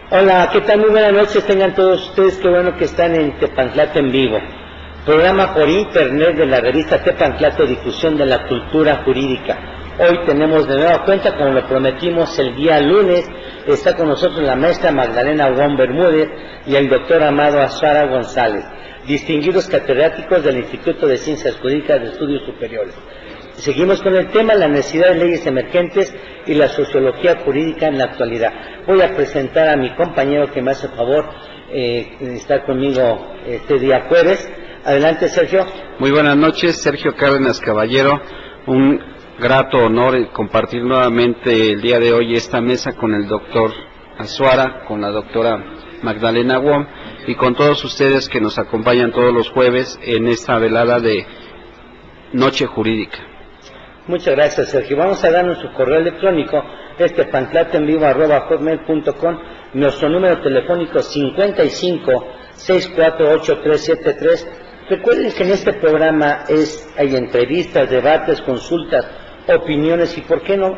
Hola, ¿qué tal? Muy buenas noches, tengan todos ustedes, qué bueno que están en Tepantlato en vivo. Programa por internet de la revista Tepantlato, difusión de la cultura jurídica. Hoy tenemos de nueva cuenta, como lo prometimos el día lunes, está con nosotros la maestra Magdalena Wong Bermúdez y el doctor Amado Azuara González, distinguidos catedráticos del Instituto de Ciencias Jurídicas de Estudios Superiores. Seguimos con el tema, la necesidad de leyes emergentes y la sociología jurídica en la actualidad. Voy a presentar a mi compañero que me hace el favor de estar conmigo este día jueves. Adelante, Sergio. Muy buenas noches, Sergio Cárdenas Caballero. Un grato honor compartir nuevamente el día de hoy esta mesa con el doctor Azuara, con la doctora Magdalena Wong y con todos ustedes que nos acompañan todos los jueves en esta velada de Noche Jurídica. Muchas gracias, Sergio. Vamos a darnos su correo electrónico, tepantlatenvivo@hotmail.com, nuestro número telefónico 55-648-373. Recuerden que en este programa hay entrevistas, debates, consultas, opiniones y, ¿por qué no?,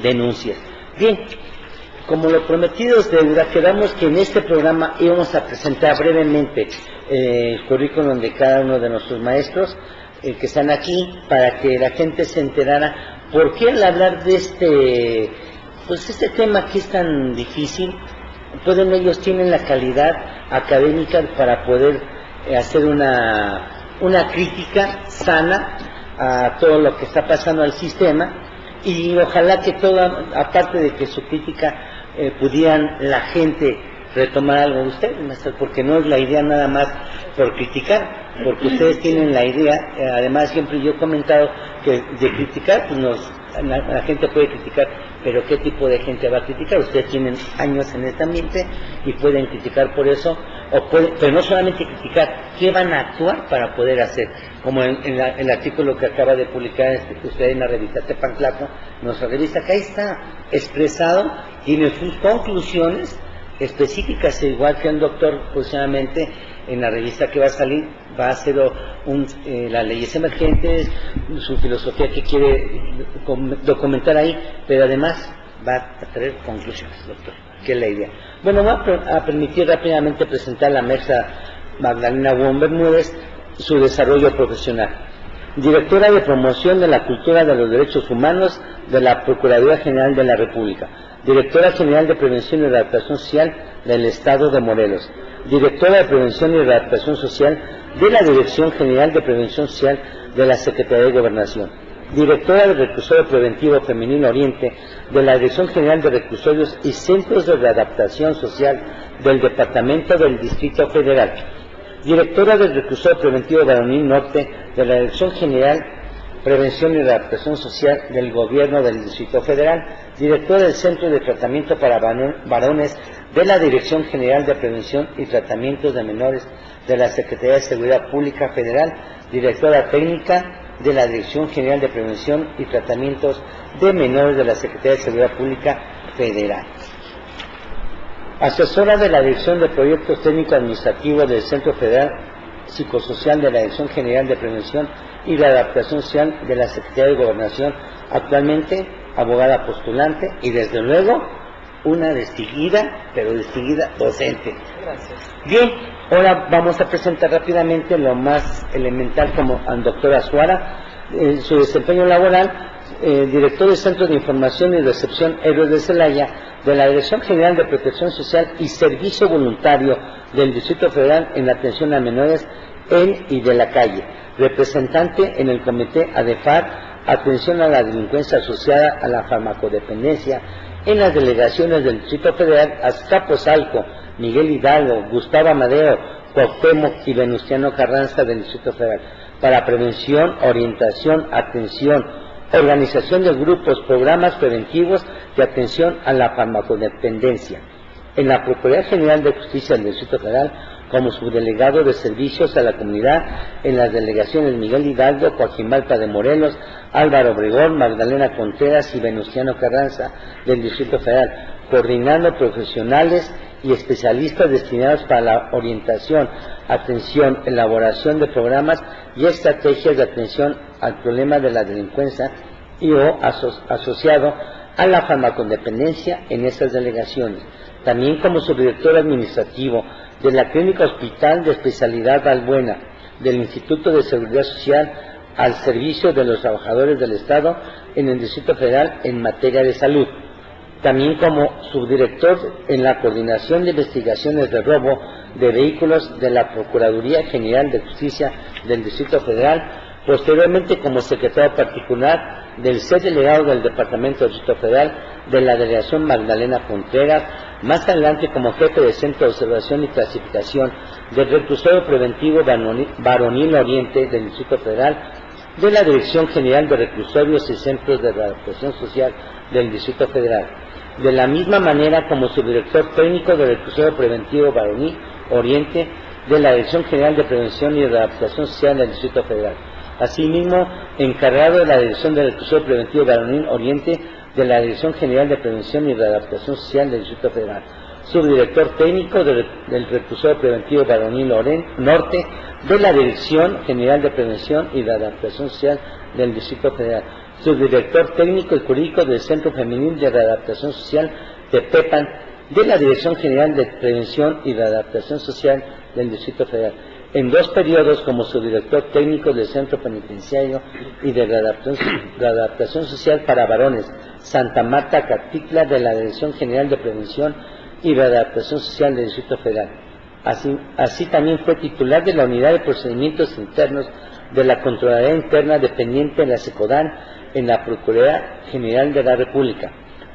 denuncias. Bien, como lo prometido es deuda, quedamos que en este programa íbamos a presentar brevemente el currículum de cada uno de nuestros maestros que están aquí, para que la gente se enterara por qué al hablar de este tema que es tan difícil, ellos tienen la calidad académica para poder hacer una crítica sana a todo lo que está pasando al sistema, y ojalá que aparte de que su crítica pudieran la gente retomar algo de ustedes, porque no es la idea nada más por criticar, porque ustedes tienen la idea, además siempre yo he comentado que de criticar, pues la gente puede criticar, pero ¿qué tipo de gente va a criticar? Ustedes tienen años en este ambiente y pueden criticar por eso, pero no solamente criticar, ¿qué van a actuar para poder hacer? Como en el artículo que acaba de publicar usted en la revista Tepantlato, nuestra revista, que ahí está expresado, tiene sus conclusiones específicas, igual que el doctor, próximamente en la revista que va a salir, va a hacer las leyes emergentes, su filosofía que quiere documentar ahí, pero además va a traer conclusiones, doctor, que es la idea. Bueno, voy a permitir rápidamente presentar a la maestra Magdalena Wong Bermúdez, su desarrollo profesional. Directora de Promoción de la Cultura de los Derechos Humanos de la Procuraduría General de la República. Directora General de Prevención y Readaptación Social del Estado de Morelos. Directora de Prevención y Readaptación Social de la Dirección General de Prevención Social de la Secretaría de Gobernación. Directora del Reclusorio Preventivo Femenino Oriente de la Dirección General de Reclusorios y Centros de Readaptación Social del Departamento del Distrito Federal. Directora del Reclusorio Preventivo Varonil Norte de la Dirección General Prevención y Readaptación Social del Gobierno del Distrito Federal. Directora del Centro de Tratamiento para Varones de la Dirección General de Prevención y Tratamientos de Menores de la Secretaría de Seguridad Pública Federal. Directora Técnica de la Dirección General de Prevención y Tratamientos de Menores de la Secretaría de Seguridad Pública Federal. Asesora de la Dirección de Proyectos Técnico-Administrativos del Centro Federal Psicosocial de la Dirección General de Prevención y Readaptación Social de la Secretaría de Gobernación, actualmente abogada postulante y desde luego una distinguida docente. Gracias. Bien, ahora vamos a presentar rápidamente lo más elemental como al doctor Azuara, su desempeño laboral, director del Centro de Información y Recepción Héroes de Celaya, de la Dirección General de Protección Social y Servicio Voluntario del Distrito Federal en la atención a menores en y de la calle, representante en el Comité ADEFAR, atención a la delincuencia asociada a la farmacodependencia, en las delegaciones del Distrito Federal Azcapotzalco, Miguel Hidalgo, Gustavo Amadeo, Cuauhtémoc y Venustiano Carranza del Distrito Federal, para prevención, orientación, atención, organización de grupos, programas preventivos de atención a la farmacodependencia. En la Procuraduría General de Justicia del Distrito Federal, como subdelegado de Servicios a la Comunidad en las delegaciones Miguel Hidalgo, Coajimalpa de Morelos, Álvaro Obregón, Magdalena Contreras y Venustiano Carranza del Distrito Federal, coordinando profesionales y especialistas destinados para la orientación, atención, elaboración de programas y estrategias de atención al problema de la delincuencia y o asociado a la farmacodependencia en estas delegaciones. también como subdirector administrativo de la Clínica Hospital de Especialidad Valbuena del Instituto de Seguridad Social al servicio de los trabajadores del Estado en el Distrito Federal en materia de salud. También como subdirector en la Coordinación de Investigaciones de Robo de Vehículos de la Procuraduría General de Justicia del Distrito Federal, posteriormente como secretario particular del delegado del Departamento del Distrito Federal de la Delegación Magdalena Contreras, más adelante como jefe del Centro de Observación y Clasificación del Reclusorio Preventivo Varonil Oriente del Distrito Federal, de la Dirección General de Reclusorios y Centros de Readaptación Social del Distrito Federal. De la misma manera como subdirector técnico del Reclusorio Preventivo Varonil Oriente de la Dirección General de Prevención y Readaptación Social del Distrito Federal. Asimismo, encargado de la Dirección del Reclusorio Preventivo Varonil Oriente de la Dirección General de Prevención y Readaptación Social del Distrito Federal. Subdirector técnico del Reclusorio Preventivo Varonil Norte de la Dirección General de Prevención y Readaptación Social del Distrito Federal. Subdirector técnico y jurídico del Centro Femenil de Readaptación Social de Tepan de la Dirección General de Prevención y Readaptación Social del Distrito Federal. En 2 periodos como subdirector técnico del Centro Penitenciario y de Readaptación Social para Varones Santa Marta Catitla de la Dirección General de Prevención y Readaptación Social del Distrito Federal. Así también fue titular de la Unidad de Procedimientos Internos de la Contraloría Interna dependiente de la SECODAN en la Procuraduría General de la República.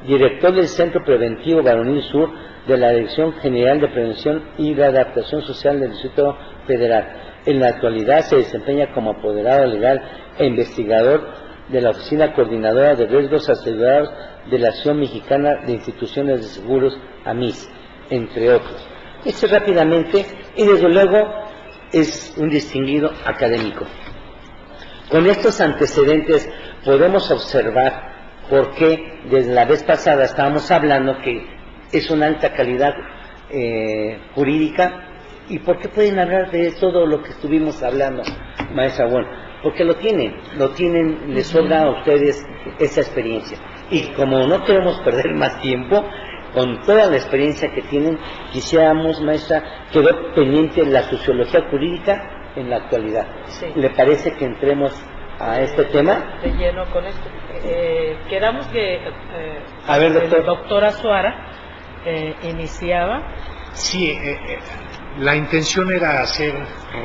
Director del Centro Preventivo Varonil Sur de la Dirección General de Prevención y Readaptación Social del Distrito Federal. En la actualidad se desempeña como apoderado legal e investigador de la Oficina Coordinadora de Riesgos Asegurados de la Asociación Mexicana de Instituciones de Seguros, AMIS, entre otros. Esto rápidamente, y desde luego es un distinguido académico. Con estos antecedentes podemos observar por qué desde la vez pasada estábamos hablando que es una alta calidad jurídica, y por qué pueden hablar de todo lo que estuvimos hablando, maestra. Bueno, porque lo tienen, les sobra a ustedes esa experiencia. Y como no queremos perder más tiempo, con toda la experiencia que tienen, quisiéramos, maestra, quedó pendiente la sociología jurídica en la actualidad. Sí. ¿Le parece que entremos a este tema? De lleno con esto. Quedamos que a ver, doctor. el doctor Azuara iniciaba. Sí, la intención era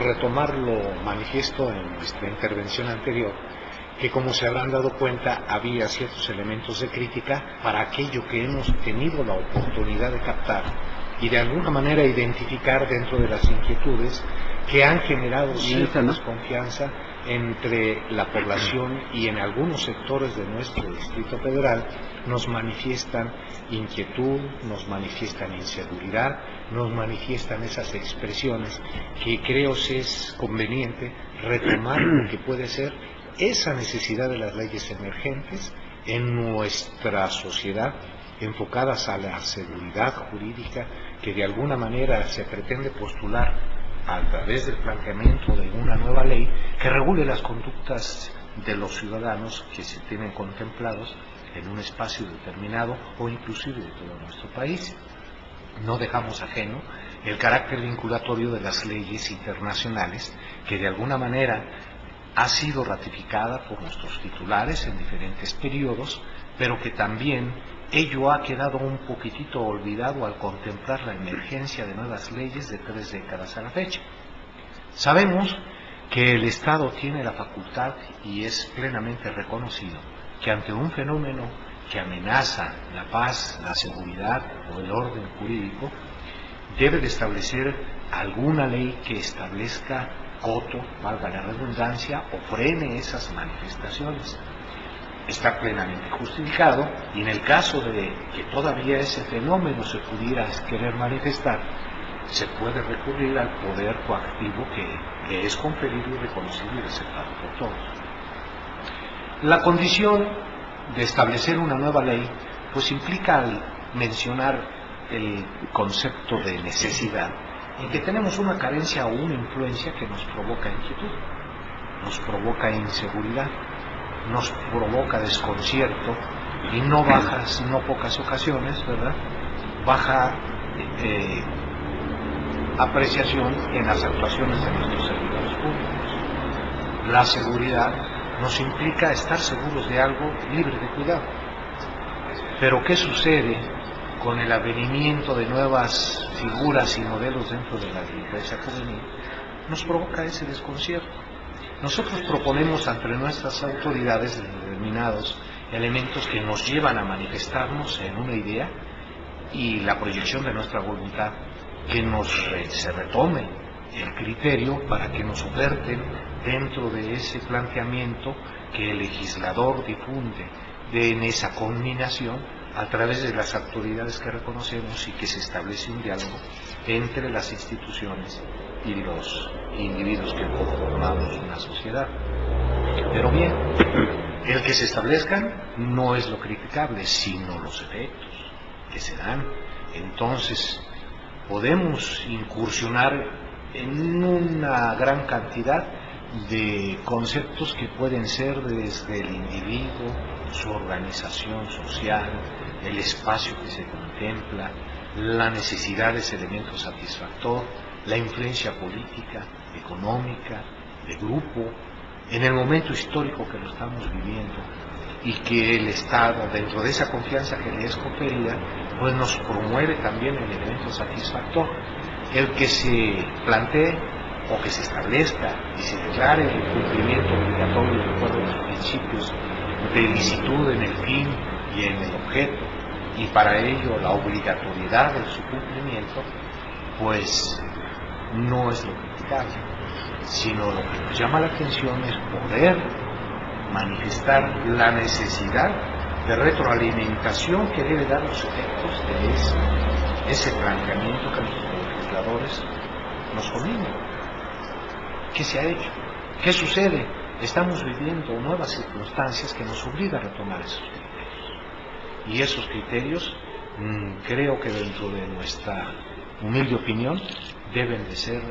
retomar lo manifiesto en nuestra intervención anterior, que como se habrán dado cuenta había ciertos elementos de crítica para aquello que hemos tenido la oportunidad de captar y de alguna manera identificar dentro de las inquietudes que han generado cierta desconfianza entre la población, y en algunos sectores de nuestro Distrito Federal nos manifiestan inquietud, nos manifiestan inseguridad, nos manifiestan esas expresiones que creo es conveniente retomar lo que puede ser esa necesidad de las leyes emergentes en nuestra sociedad, enfocadas a la seguridad jurídica que de alguna manera se pretende postular a través del planteamiento de una nueva ley que regule las conductas de los ciudadanos que se tienen contemplados en un espacio determinado o inclusive de todo nuestro país. No dejamos ajeno el carácter vinculatorio de las leyes internacionales que de alguna manera ha sido ratificada por nuestros titulares en diferentes periodos, pero que también ello ha quedado un poquitito olvidado al contemplar la emergencia de nuevas leyes de 3 décadas a la fecha. Sabemos que el Estado tiene la facultad, y es plenamente reconocido, que ante un fenómeno que amenaza la paz, la seguridad o el orden jurídico, debe de establecer alguna ley que establezca coto, valga la redundancia, o frene esas manifestaciones. Está plenamente justificado, y en el caso de que todavía ese fenómeno se pudiera querer manifestar, se puede recurrir al poder coactivo que le es conferido y reconocido y aceptado por todos. La condición de establecer una nueva ley pues implica al mencionar el concepto de necesidad, en que tenemos una carencia o una influencia que nos provoca inquietud, nos provoca inseguridad, nos provoca desconcierto, y no pocas ocasiones, ¿verdad?, baja apreciación en las actuaciones de nuestros servidores públicos. La seguridad nos implica estar seguros de algo libre de cuidado. Pero ¿qué sucede con el advenimiento de nuevas figuras y modelos dentro de la delincuencia juvenil? Nos provoca ese desconcierto. Nosotros proponemos ante nuestras autoridades determinados elementos que nos llevan a manifestarnos en una idea y la proyección de nuestra voluntad, que se retome el criterio para que nos oferten dentro de ese planteamiento que el legislador difunde en esa conminación a través de las autoridades que reconocemos y que se establece un diálogo entre las instituciones y los individuos que conformamos una sociedad. Pero bien, el que se establezcan no es lo criticable, sino los efectos que se dan. Entonces, podemos incursionar en una gran cantidad de conceptos que pueden ser desde el individuo, su organización social, el espacio que se contempla, la necesidad de ese elemento satisfactor, la influencia política, económica, de grupo, en el momento histórico que lo estamos viviendo, y que el Estado, dentro de esa confianza que le es conferida, pues nos promueve también el elemento satisfactor. El que se plantee o que se establezca y se declare el cumplimiento obligatorio de acuerdo a los principios de licitud en el fin y en el objeto, y para ello la obligatoriedad de su cumplimiento, pues no es lo criticable, sino lo que nos llama la atención es poder manifestar la necesidad de retroalimentación que debe dar los efectos de ese planteamiento que los legisladores nos combinan. ¿Qué se ha hecho? ¿Qué sucede? Estamos viviendo nuevas circunstancias que nos obligan a retomar esos criterios. Y esos criterios, creo que dentro de nuestra humilde opinión, deben de ser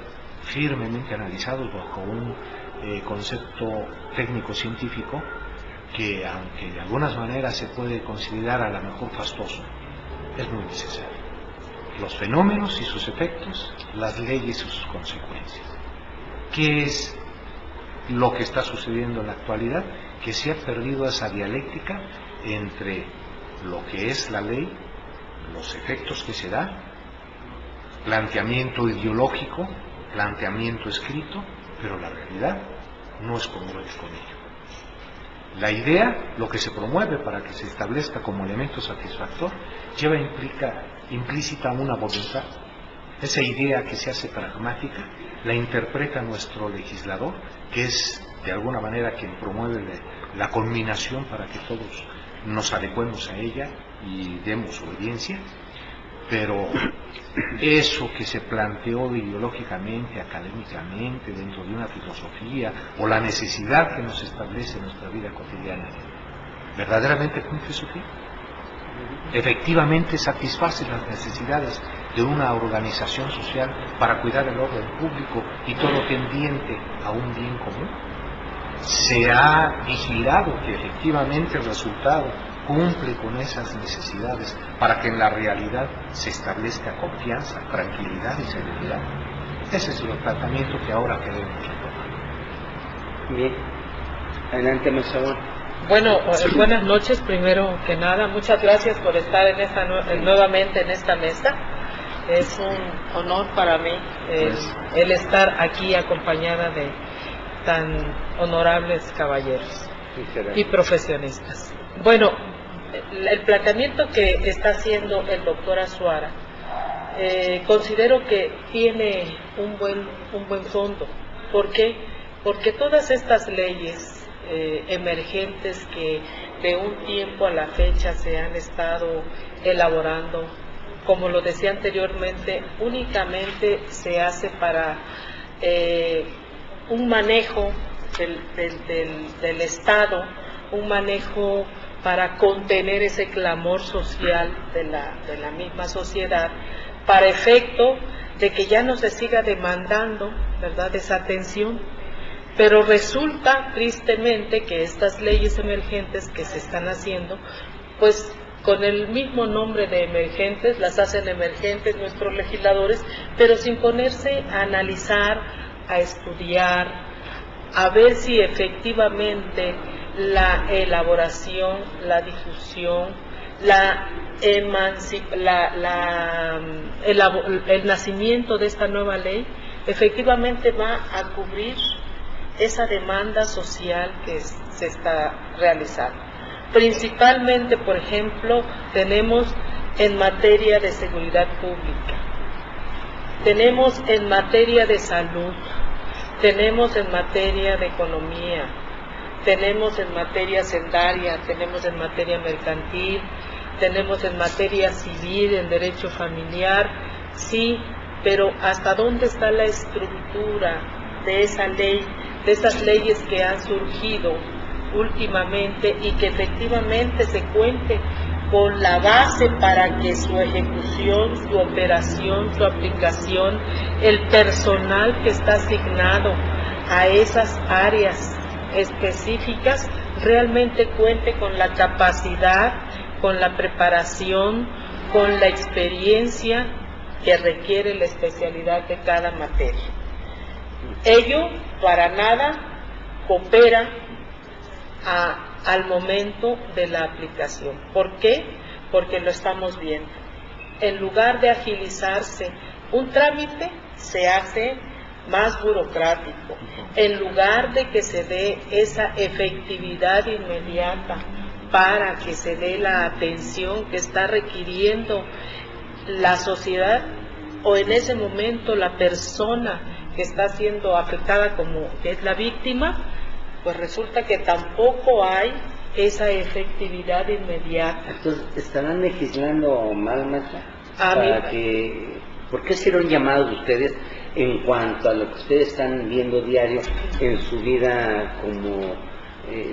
firmemente analizados bajo un concepto técnico-científico que, aunque de algunas maneras se puede considerar a lo mejor fastoso, es muy necesario. Los fenómenos y sus efectos, las leyes y sus consecuencias. ¿Qué es lo que está sucediendo en la actualidad? Que se ha perdido esa dialéctica entre lo que es la ley, los efectos que se da, planteamiento ideológico, planteamiento escrito, pero la realidad no es congruente con ello. La idea, lo que se promueve para que se establezca como elemento satisfactor, lleva implícita una voluntad. Esa idea que se hace pragmática la interpreta nuestro legislador, que es de alguna manera quien promueve la conminación para que todos nos adecuemos a ella y demos obediencia. Pero eso que se planteó ideológicamente, académicamente, dentro de una filosofía, o la necesidad que nos establece en nuestra vida cotidiana, ¿verdaderamente cumple su fin? ¿Efectivamente satisface las necesidades de una organización social para cuidar el orden público y todo tendiente a un bien común? ¿Se ha vigilado que efectivamente el resultado cumple con esas necesidades para que en la realidad se establezca confianza, tranquilidad y serenidad? Ese es el tratamiento que ahora queremos retomar. Bien, adelante, maestro. Bueno, buenas noches, primero que nada. Muchas gracias por estar nuevamente en esta mesa. Es un honor para mí el estar aquí acompañada de tan honorables caballeros y profesionistas. Bueno, el planteamiento que está haciendo el doctor Azuara, considero que tiene un buen fondo. ¿Por qué? Porque todas estas leyes emergentes que de un tiempo a la fecha se han estado elaborando, como lo decía anteriormente, únicamente se hace para un manejo del Estado, un manejo para contener ese clamor social de la misma sociedad, para efecto de que ya no se siga demandando, ¿verdad?, esa atención. Pero resulta tristemente que estas leyes emergentes que se están haciendo, pues con el mismo nombre de emergentes, las hacen emergentes nuestros legisladores, pero sin ponerse a analizar, a estudiar, a ver si efectivamente la elaboración, la difusión, el nacimiento de esta nueva ley efectivamente va a cubrir esa demanda social que se está realizando. Principalmente, por ejemplo, tenemos en materia de seguridad pública, tenemos en materia de salud, tenemos en materia de economía, tenemos en materia sendaria, tenemos en materia mercantil, tenemos en materia civil, en derecho familiar, sí, pero ¿hasta dónde está la estructura de esa ley, de esas leyes que han surgido últimamente y que efectivamente se cuente con la base para que su ejecución, su operación, su aplicación, el personal que está asignado a esas áreas específicas realmente cuente con la capacidad, con la preparación, con la experiencia que requiere la especialidad de cada materia? Ello para nada coopera al momento de la aplicación. ¿Por qué? Porque lo estamos viendo. En lugar de agilizarse un trámite, se hace más burocrático. En lugar de que se dé esa efectividad inmediata para que se dé la atención que está requiriendo la sociedad o en ese momento la persona que está siendo afectada como que es la víctima, pues resulta que tampoco hay esa efectividad inmediata. Entonces, ¿estarán legislando mal, maestra? ¿Por qué hicieron llamados ustedes en cuanto a lo que ustedes están viendo diario en su vida como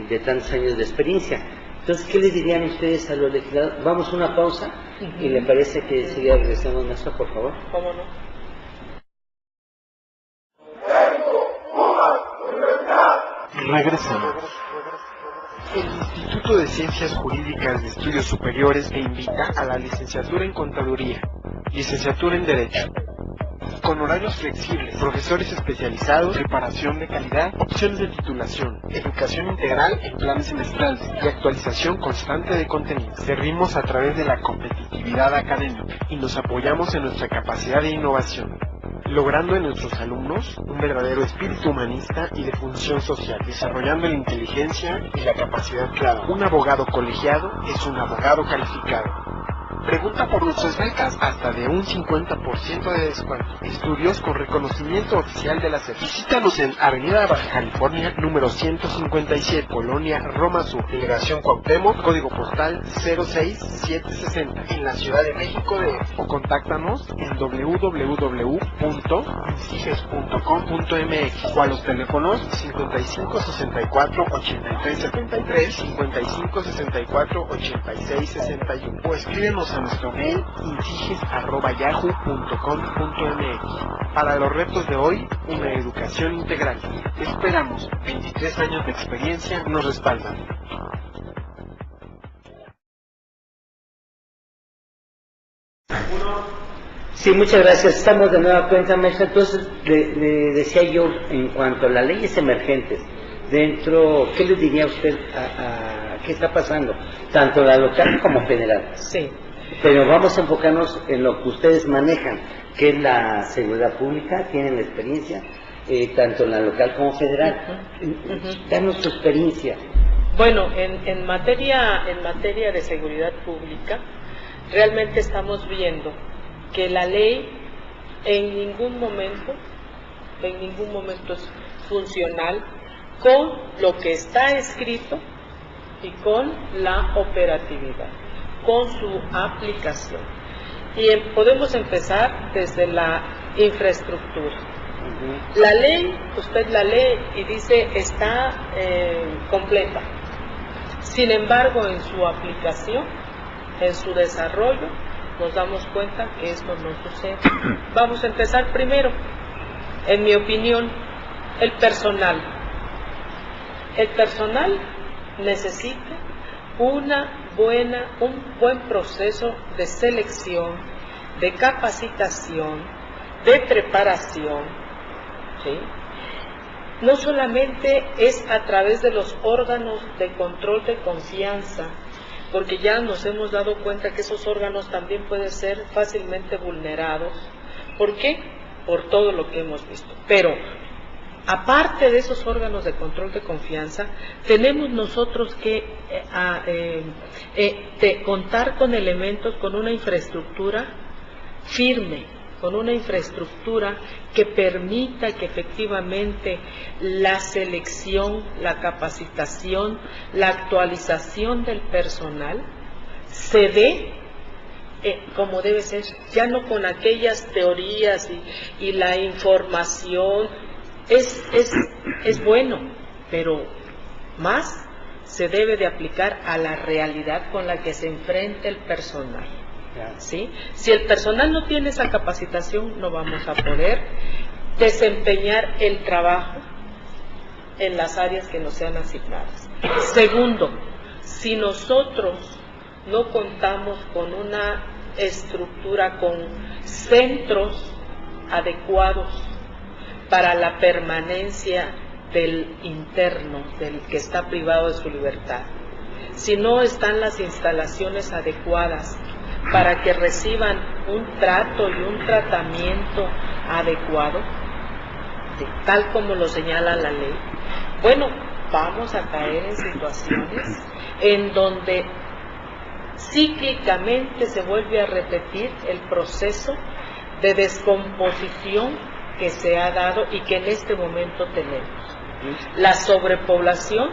de tantos años de experiencia? Entonces, ¿qué les dirían ustedes a los legisladores? Vamos a una pausa y le parece que enseguida regresamos, maestra, por favor. ¿Cómo no? Regresamos. El Instituto de Ciencias Jurídicas de Estudios Superiores te invita a la licenciatura en Contaduría, licenciatura en Derecho, con horarios flexibles, profesores especializados, preparación de calidad, opciones de titulación, educación integral en planes semestrales y actualización constante de contenido. Servimos a través de la competitividad académica y nos apoyamos en nuestra capacidad de innovación, logrando en nuestros alumnos un verdadero espíritu humanista y de función social, desarrollando la inteligencia y la capacidad clave. Un abogado colegiado es un abogado calificado. Pregunta por nuestras becas, hasta de un 50% de descuento. Estudios con reconocimiento oficial de la SEP. Visítanos en Avenida Baja California, número 157, Colonia Roma Sur, Delegación Cuauhtémoc, código postal 06760, en la Ciudad de México o contáctanos en www.insiges.com.mx o a los teléfonos 5564-8373, 5564-8661 o escríbenos a nuestro mail insiges@yahoo.com.mx. Para los retos de hoy, una educación integral. Te esperamos. 23 años de experiencia nos respaldan. Sí, muchas gracias. Estamos de nueva cuenta, maestra. Entonces, le decía yo, en cuanto a las leyes emergentes, dentro, ¿qué le diría usted a qué está pasando? Tanto la local como federal. Sí. Pero vamos a enfocarnos en lo que ustedes manejan, que es la seguridad pública, tienen la experiencia, tanto en la local como federal. Danos tu experiencia. Bueno, en materia de seguridad pública, realmente estamos viendo que la ley en ningún momento es funcional con lo que está escrito y con la operatividad, con su aplicación. Y podemos empezar desde la infraestructura. La ley, usted la lee y dice está completa. Sin embargo, en su aplicación, en su desarrollo, nos damos cuenta que esto no sucede. Vamos a empezar primero, en mi opinión, el personal. El personal necesita una un buen proceso de selección, de capacitación, de preparación, ¿sí? No solamente es a través de los órganos de control de confianza, porque ya nos hemos dado cuenta que esos órganos también pueden ser fácilmente vulnerados. ¿Por qué? Por todo lo que hemos visto. Pero, aparte de esos órganos de control de confianza, tenemos nosotros que contar con elementos, con una infraestructura firme, con una infraestructura que permita que efectivamente la selección, la capacitación, la actualización del personal se dé como debe ser, ya no con aquellas teorías y la información es bueno, pero más se debe de aplicar a la realidad con la que se enfrenta el personal. ¿Sí? Si el personal no tiene esa capacitación, no vamos a poder desempeñar el trabajo en las áreas que nos sean asignadas. Segundo, si nosotros no contamos con una estructura, con centros adecuados para la permanencia del interno, del que está privado de su libertad, si no están las instalaciones adecuadas para que reciban un trato y un tratamiento adecuado, tal como lo señala la ley, bueno, vamos a caer en situaciones en donde cíclicamente se vuelve a repetir el proceso de descomposición que se ha dado y que en este momento tenemos. La sobrepoblación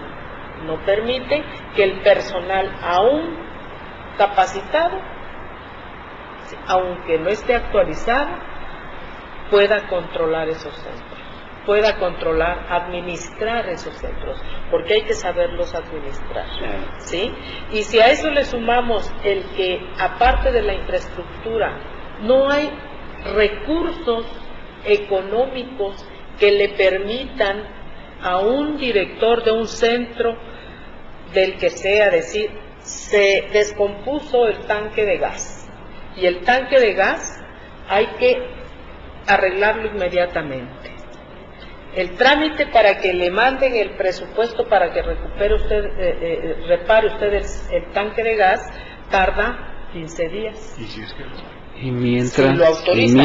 no permite que el personal aún capacitado, aunque no esté actualizado, pueda controlar esos centros, pueda controlar, administrar esos centros, porque hay que saberlos administrar, ¿sí? Y si a eso le sumamos el que, aparte de la infraestructura, no hay recursos económicos que le permitan a un director de un centro, del que sea, decir, se descompuso el tanque de gas, y el tanque de gas hay que arreglarlo inmediatamente. El trámite para que le manden el presupuesto para que repare usted el tanque de gas tarda 15 días. Y mientras, si lo autoriza.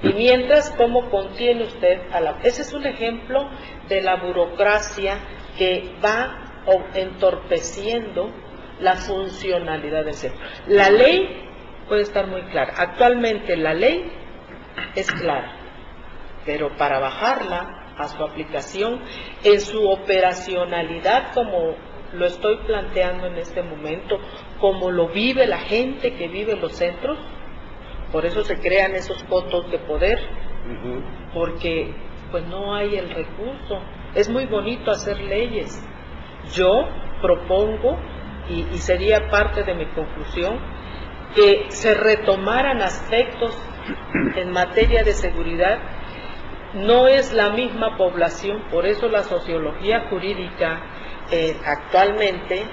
Y mientras, ¿cómo contiene usted a la...? Ese es un ejemplo de la burocracia que va entorpeciendo la funcionalidad del centro. La ley puede estar muy clara. Actualmente la ley es clara, pero para bajarla a su aplicación, en su operacionalidad, como lo estoy planteando en este momento, como lo vive la gente que vive en los centros, por eso se crean esos cotos de poder, porque pues no hay el recurso. Es muy bonito hacer leyes. Yo propongo, y sería parte de mi conclusión, que se retomaran aspectos en materia de seguridad. No es la misma población, por eso la sociología jurídica actualmente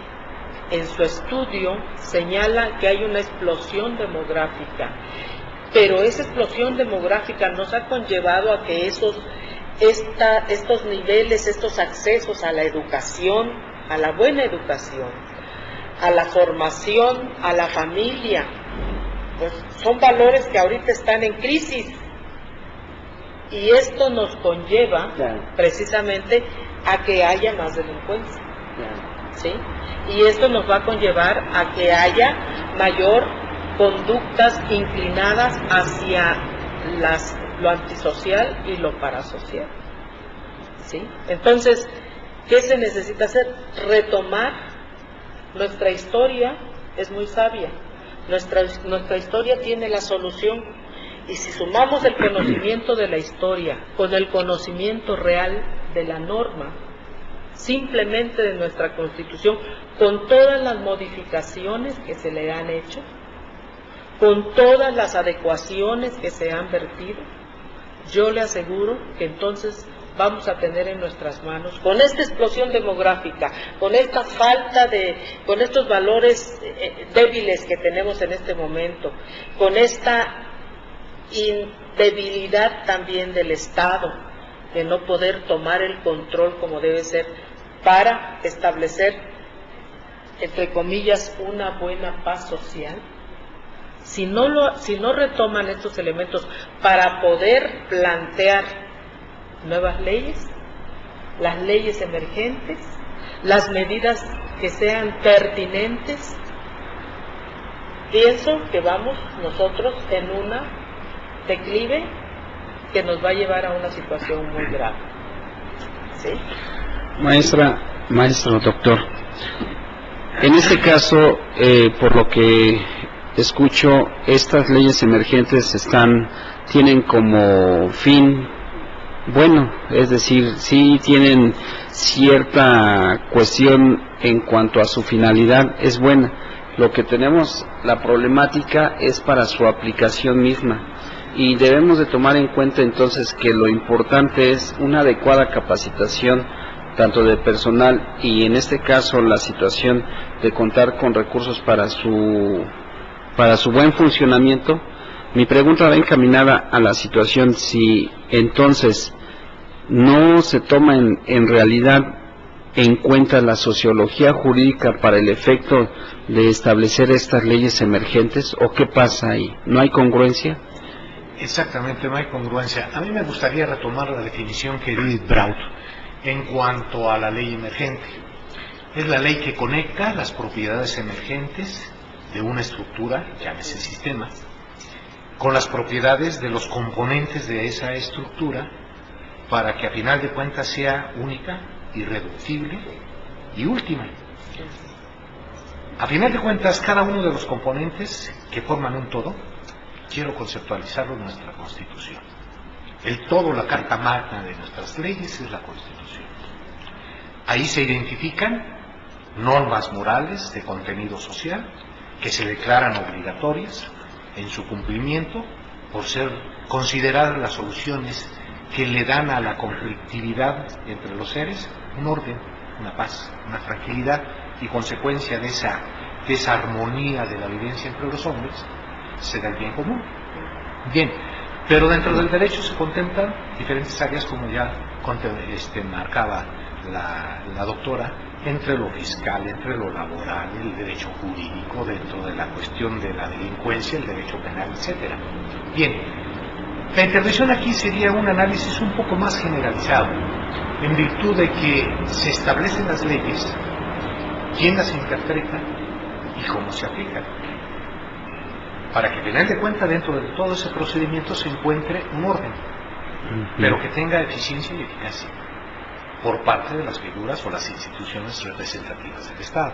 en su estudio señala que hay una explosión demográfica, pero esa explosión demográfica nos ha conllevado a que estos niveles, estos accesos a la educación, a la buena educación, a la formación, a la familia, pues son valores que ahorita están en crisis, y esto nos conlleva precisamente a que haya más delincuencia, ¿sí? Y esto nos va a conllevar a que haya mayor conductas inclinadas hacia lo antisocial y lo parasocial, ¿sí? Entonces, ¿qué se necesita hacer? Retomar nuestra historia. Es muy sabia. Nuestra historia tiene la solución, y si sumamos el conocimiento de la historia con el conocimiento real de la norma, simplemente de nuestra Constitución, con todas las modificaciones que se le han hecho, con todas las adecuaciones que se han vertido, yo le aseguro que entonces vamos a tener en nuestras manos, con esta explosión demográfica, con esta falta con estos valores débiles que tenemos en este momento, con esta debilidad también del Estado, de no poder tomar el control como debe ser para establecer, entre comillas, una buena paz social. Si no retoman estos elementos para poder plantear nuevas leyes, las leyes emergentes, las medidas que sean pertinentes, pienso que vamos nosotros en una declive que nos va a llevar a una situación muy grave. ¿Sí? Maestro, doctor, en este caso, por lo que escucho, estas leyes emergentes tienen como fin, bueno, es decir, sí tienen cierta cuestión en cuanto a su finalidad, es buena. Lo que tenemos, la problemática es para su aplicación misma, y debemos de tomar en cuenta entonces que lo importante es una adecuada capacitación tanto de personal y en este caso la situación de contar con recursos para su buen funcionamiento. Mi pregunta va encaminada a la situación si entonces no se toma en realidad en cuenta la sociología jurídica para el efecto de establecer estas leyes emergentes, o qué pasa ahí, ¿no hay congruencia? Exactamente, no hay congruencia. A mí me gustaría retomar la definición que dio Edith Braut en cuanto a la ley emergente. Es la ley que conecta las propiedades emergentes de una estructura, llámese sistema, con las propiedades de los componentes de esa estructura para que a final de cuentas sea única, irreductible y última. A final de cuentas, cada uno de los componentes que forman un todo, quiero conceptualizarlo en nuestra Constitución. El todo, la carta magna de nuestras leyes, es la Constitución. Ahí se identifican normas morales de contenido social que se declaran obligatorias en su cumplimiento por ser consideradas las soluciones que le dan a la conflictividad entre los seres un orden, una paz, una tranquilidad, y consecuencia de esa armonía de la vivencia entre los hombres se da el bien común. Bien, pero dentro del derecho se contemplan diferentes áreas, como ya marcaba la doctora, entre lo fiscal, entre lo laboral, el derecho jurídico, dentro de la cuestión de la delincuencia, el derecho penal, etcétera. Bien, la intervención aquí sería un análisis un poco más generalizado, en virtud de que se establecen las leyes, quién las interpreta y cómo se aplican, para que al final de cuentas dentro de todo ese procedimiento se encuentre un orden, pero que tenga eficiencia y eficacia por parte de las figuras o las instituciones representativas del Estado.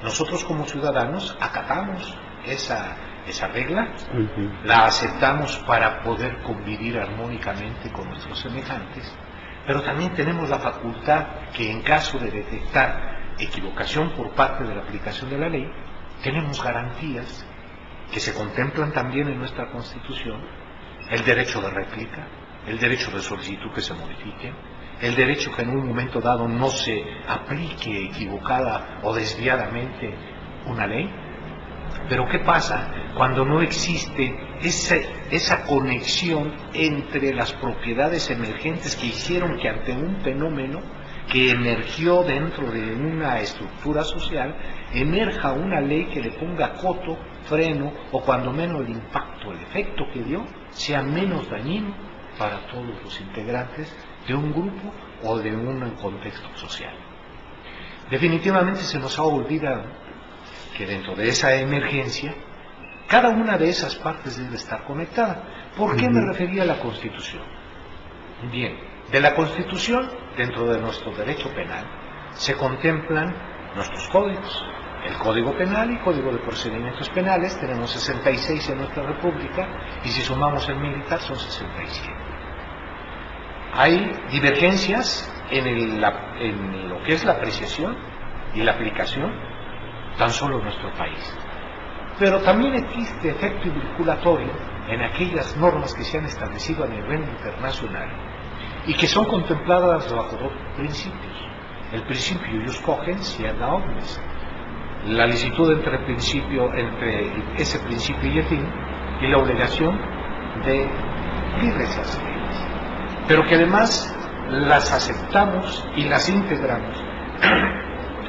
Nosotros como ciudadanos acatamos esa regla, la aceptamos para poder convivir armónicamente con nuestros semejantes, pero también tenemos la facultad que en caso de detectar equivocación por parte de la aplicación de la ley, tenemos garantías que se contemplan también en nuestra Constitución: el derecho de réplica, el derecho de solicitud que se modifique, el derecho que en un momento dado no se aplique equivocada o desviadamente una ley. Pero ¿qué pasa cuando no existe esa conexión entre las propiedades emergentes que hicieron que ante un fenómeno que emergió dentro de una estructura social, emerja una ley que le ponga coto, freno, o cuando menos el impacto, el efecto que dio, sea menos dañino para todos los integrantes de un grupo o de un contexto social? Definitivamente se nos ha olvidado que dentro de esa emergencia, cada una de esas partes debe estar conectada. ¿Por qué me refería a la Constitución? Bien, de la Constitución, dentro de nuestro derecho penal, se contemplan nuestros códigos. El Código Penal y Código de Procedimientos Penales, tenemos 66 en nuestra República, y si sumamos el militar son 67. Hay divergencias en lo que es la apreciación y la aplicación tan solo en nuestro país. Pero también existe efecto vinculatorio en aquellas normas que se han establecido a nivel internacional y que son contempladas bajo dos principios. El principio ius cogens y erga omnes, la licitud entre ese principio y el fin, y la obligación de cumplir esas leyes, pero que además las aceptamos y las integramos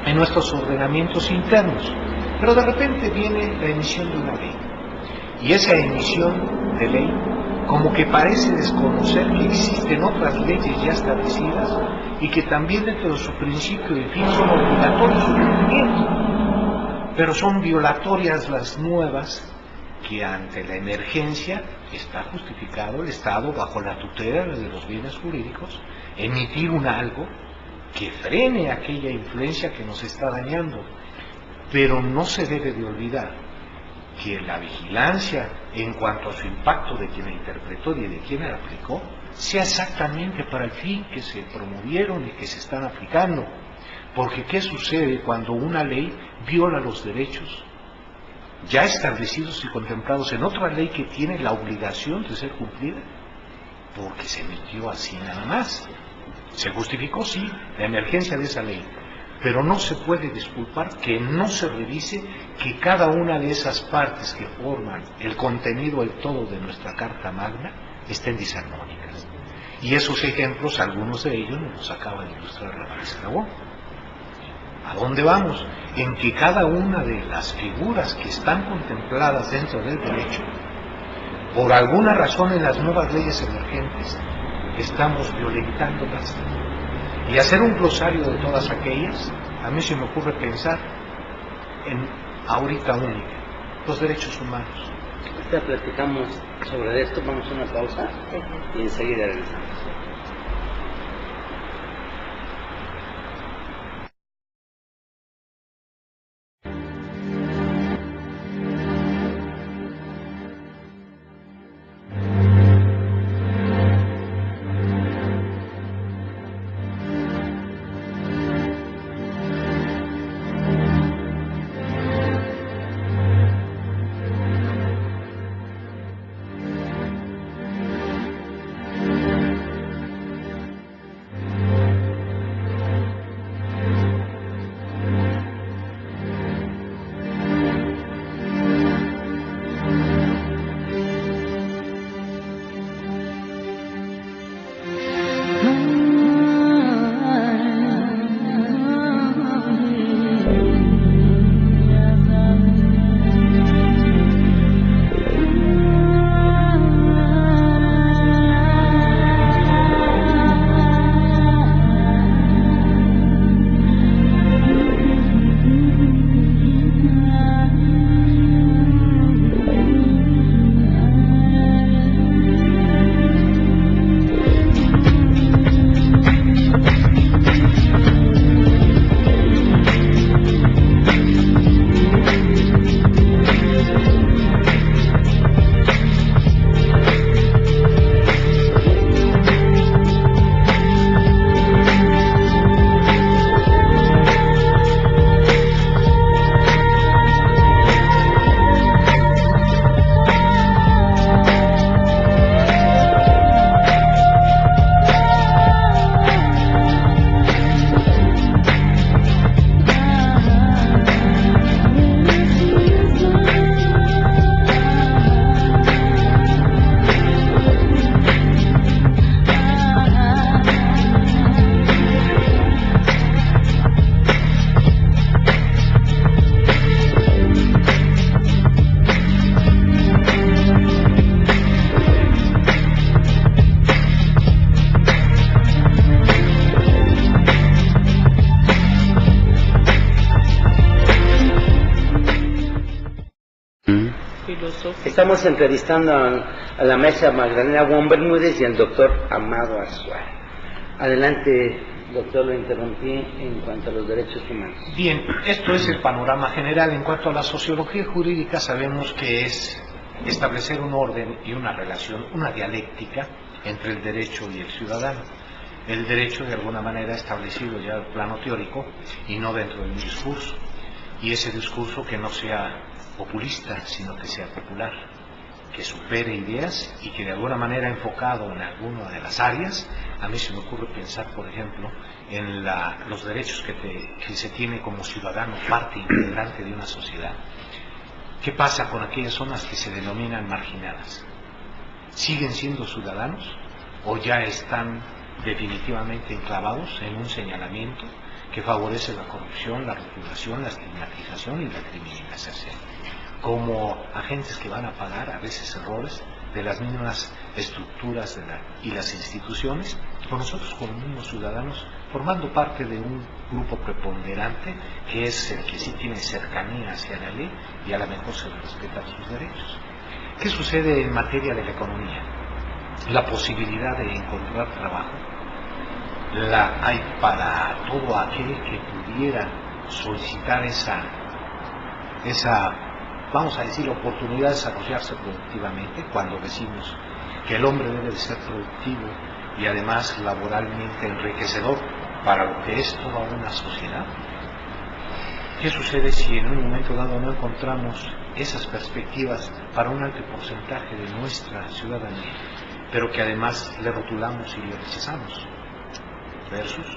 en nuestros ordenamientos internos. Pero de repente viene la emisión de una ley, y esa emisión de ley como que parece desconocer que existen otras leyes ya establecidas y que también dentro de su principio y fin son obligatorios su cumplimiento, pero son violatorias las nuevas, que ante la emergencia está justificado el Estado, bajo la tutela de los bienes jurídicos, emitir un algo que frene aquella influencia que nos está dañando. Pero no se debe de olvidar que la vigilancia en cuanto a su impacto de quien la interpretó y de quien la aplicó sea exactamente para el fin que se promovieron y que se están aplicando. Porque ¿qué sucede cuando una ley viola los derechos ya establecidos y contemplados en otra ley que tiene la obligación de ser cumplida? Porque se emitió así nada más. Se justificó, sí, la emergencia de esa ley, pero no se puede disculpar que no se revise que cada una de esas partes que forman el contenido, el todo de nuestra Carta Magna, estén disarmónicas. Y esos ejemplos, algunos de ellos, nos los acaba de ilustrar la maestra Wong. ¿A dónde vamos? En que cada una de las figuras que están contempladas dentro del derecho, por alguna razón en las nuevas leyes emergentes, estamos violentándolas. Y hacer un glosario de todas aquellas, a mí se me ocurre pensar en ahorita única, los derechos humanos. Ahorita platicamos sobre esto, vamos a una pausa y enseguida regresamos. Estamos entrevistando a la maestra Magdalena Wong Bermúdez y al doctor Amado Azuara. Adelante, doctor, lo interrumpí en cuanto a los derechos humanos. Bien, esto es el panorama general. En cuanto a la sociología jurídica, sabemos que es establecer un orden y una relación, una dialéctica entre el derecho y el ciudadano. El derecho, de alguna manera, establecido ya en el plano teórico y no dentro de un discurso. Y ese discurso que no sea populista, sino que sea popular, que supere ideas y que de alguna manera, enfocado en alguna de las áreas, A mí se me ocurre pensar, por ejemplo, en los derechos que se tiene como ciudadano, parte integrante de una sociedad. ¿Qué pasa con aquellas zonas que se denominan marginadas? ¿Siguen siendo ciudadanos o ya están definitivamente enclavados en un señalamiento que favorece la corrupción, la rotulación, la estigmatización y la criminalización? Como agentes que van a pagar a veces errores de las mismas estructuras y las instituciones, con nosotros como mismos ciudadanos formando parte de un grupo preponderante que es el que sí tiene cercanía hacia la ley y a lo mejor se le respetan sus derechos. ¿Qué sucede en materia de la economía? La posibilidad de encontrar trabajo la hay para todo aquel que pudiera solicitar esa vamos a decir, oportunidad de desarrollarse productivamente, cuando decimos que el hombre debe de ser productivo y además laboralmente enriquecedor para lo que es toda una sociedad. ¿Qué sucede si en un momento dado no encontramos esas perspectivas para un alto porcentaje de nuestra ciudadanía, pero que además le rotulamos y le rechazamos? Versus,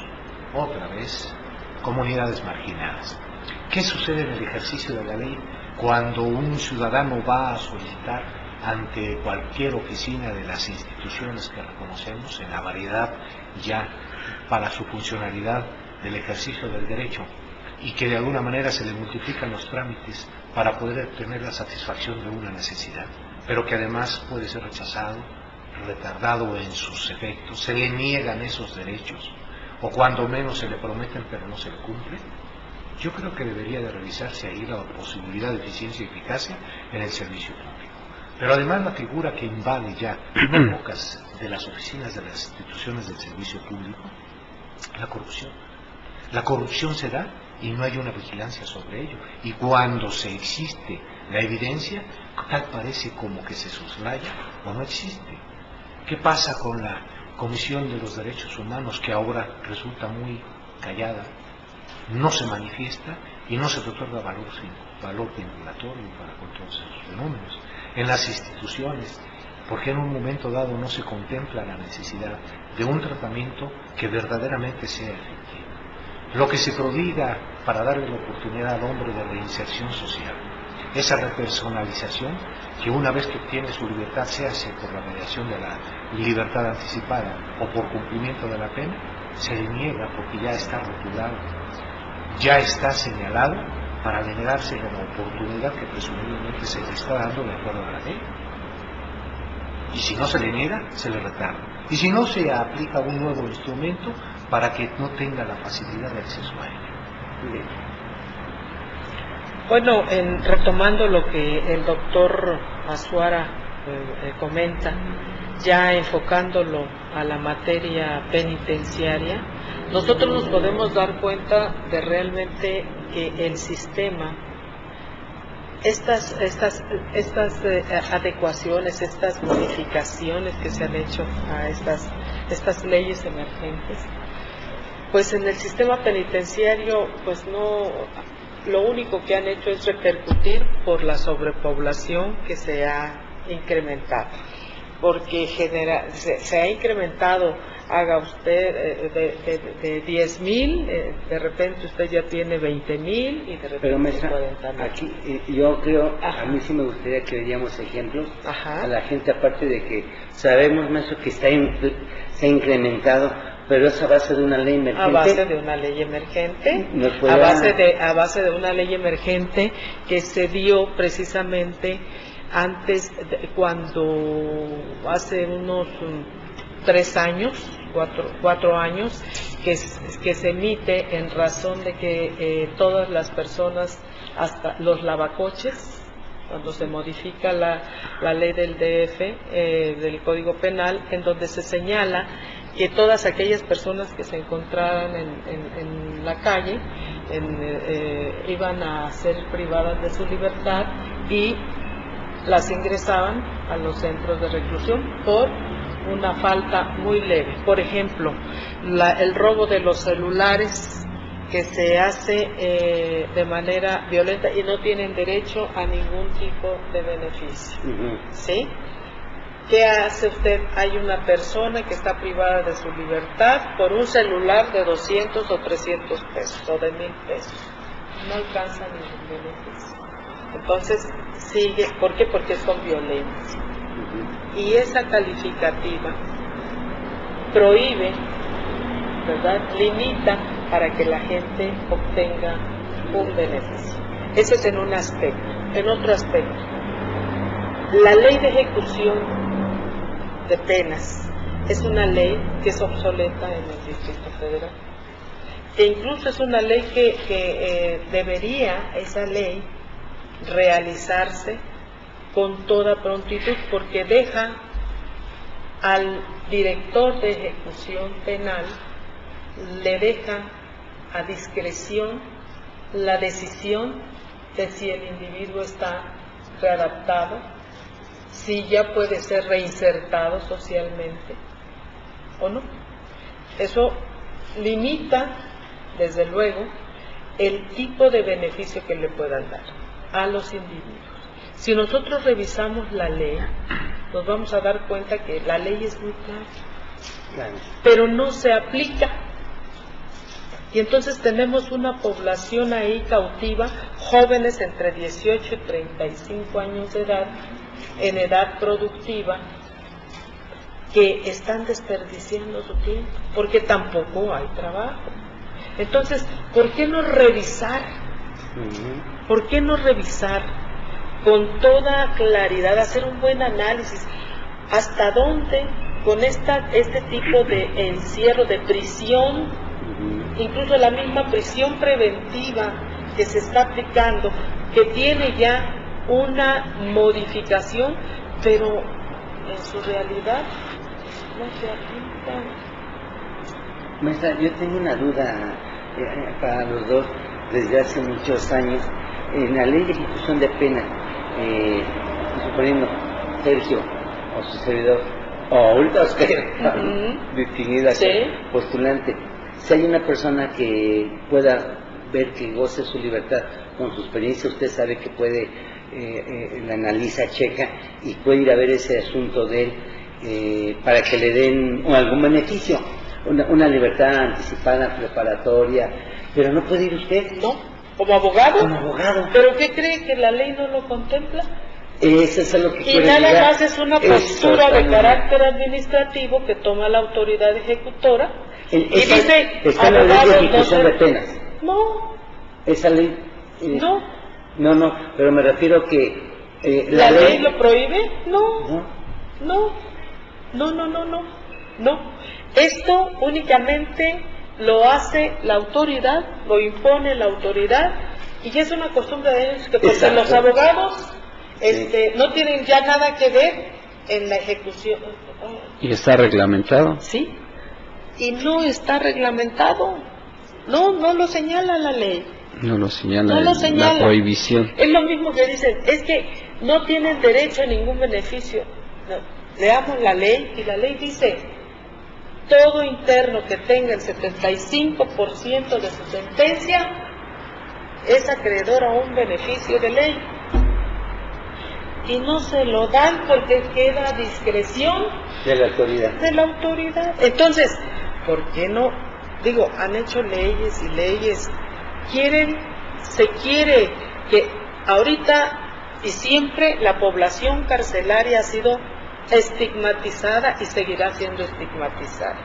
otra vez, comunidades marginadas. ¿Qué sucede en el ejercicio de la ley cuando un ciudadano va a solicitar ante cualquier oficina de las instituciones que reconocemos en la variedad ya para su funcionalidad del ejercicio del derecho, y que de alguna manera se le multiplican los trámites para poder obtener la satisfacción de una necesidad, pero que además puede ser rechazado, retardado en sus efectos, se le niegan esos derechos, o cuando menos se le prometen pero no se le cumplen? Yo creo que debería de revisarse ahí la posibilidad de eficiencia y eficacia en el servicio público. Pero además la figura que invade ya no pocas de las oficinas de las instituciones del servicio público, la corrupción. La corrupción se da y no hay una vigilancia sobre ello. Y cuando se existe la evidencia, tal parece como que se soslaya o no existe. ¿Qué pasa con la Comisión de los Derechos Humanos, que ahora resulta muy callada, no se manifiesta y no se le otorga valor vinculatorio para con todos esos fenómenos? En las instituciones, ¿por qué en un momento dado no se contempla la necesidad de un tratamiento que verdaderamente sea efectivo? Lo que se prodiga para darle la oportunidad al hombre de reinserción social, esa repersonalización que una vez que obtiene su libertad, se hace por la mediación de la libertad anticipada o por cumplimiento de la pena, se le niega porque ya está rotulado, ya está señalado para denegarse de la oportunidad que presumiblemente se le está dando de acuerdo a la ley. Y si no se le niega, se le retarda. Y si no, se aplica un nuevo instrumento para que no tenga la facilidad de acceso a ello. Bueno, retomando lo que el doctor Azuara comenta, ya enfocándolo a la materia penitenciaria, nosotros nos podemos dar cuenta de realmente que el sistema, estas adecuaciones, estas modificaciones que se han hecho a estas leyes emergentes, pues en el sistema penitenciario, pues no, lo único que han hecho es repercutir por la sobrepoblación que se ha incrementado, porque se ha incrementado, haga usted de 10,000, de repente usted ya tiene 20,000 y de repente pero maestra, 40,000. Aquí yo creo, Ajá. a mí sí me gustaría que veríamos ejemplos. Ajá. A la gente, aparte de que sabemos, maestro, que se ha incrementado, pero es a base de una ley emergente. A base de una ley emergente, a base de una ley emergente que se dio precisamente antes, cuando hace unos 3 años, 4 años, que se emite en razón de que todas las personas, hasta los lavacoches, cuando se modifica la ley del DF, del Código Penal, en donde se señala que todas aquellas personas que se encontraran en la calle iban a ser privadas de su libertad y las ingresaban a los centros de reclusión por una falta muy leve. Por ejemplo, el robo de los celulares, que se hace de manera violenta y no tienen derecho a ningún tipo de beneficio. Uh-huh. ¿Sí? ¿qué hace usted? Hay una persona que está privada de su libertad por un celular de 200 o 300 pesos o de 1,000 pesos. No alcanza ningún beneficio. Entonces sigue, ¿por qué? Porque es con violencia. Y esa calificativa prohíbe, ¿verdad? Limita para que la gente obtenga un beneficio. Eso es en un aspecto. En otro aspecto, la ley de ejecución de penas es una ley que es obsoleta en el Distrito Federal. E incluso es una ley que debería, esa ley, realizarse con toda prontitud, porque deja al director de ejecución penal, le deja a discreción la decisión de si el individuo está readaptado, si ya puede ser reinsertado socialmente o no. Eso limita, desde luego, el tipo de beneficio que le puedan dar a los individuos. Si nosotros revisamos la ley, nos vamos a dar cuenta que la ley es muy clara, pero no se aplica. Y entonces tenemos una población ahí cautiva, jóvenes entre 18 y 35 años de edad, en edad productiva, que están desperdiciando su tiempo, porque tampoco hay trabajo. Entonces, ¿por qué no revisar? ¿Por qué no revisar con toda claridad, hacer un buen análisis, hasta dónde con este tipo de encierro, de prisión, incluso la misma prisión preventiva que se está aplicando, que tiene ya una modificación, pero en su realidad no se aplica? Maestra, yo tengo una duda para los dos desde hace muchos años. En la ley de ejecución de pena, suponiendo Sergio o su servidor, o ahorita usted, distinguida postulante, si hay una persona que pueda ver que goce su libertad con su experiencia, usted sabe que puede, la analiza, checa y puede ir a ver ese asunto de él para que le den algún beneficio, una libertad anticipada, preparatoria, pero no puede ir usted. No, como abogado. Como abogado. ¿Pero qué cree, que la ley no lo contempla? Eso es lo que y nada más es una postura de carácter administrativo que toma la autoridad ejecutora y dice, está en la ley de ejecución de penas. No. Esa ley. No. No, pero me refiero que ¿La ley lo prohíbe? No. Esto únicamente lo hace la autoridad, lo impone la autoridad, y es una costumbre de ellos que porque los abogados no tienen ya nada que ver en la ejecución. ¿Y está reglamentado? Sí, y no está reglamentado. No lo señala la ley. No lo señala, la prohibición. Es lo mismo que dicen, es que no tienen derecho a ningún beneficio. No, leamos la ley, y la ley dice: todo interno que tenga el 75% de su sentencia es acreedor a un beneficio de ley. Y no se lo dan porque queda a discreción de la autoridad. Entonces, ¿por qué no? Digo, han hecho leyes y leyes. Se quiere que ahorita y siempre la población carcelaria ha sido estigmatizada y seguirá siendo estigmatizada.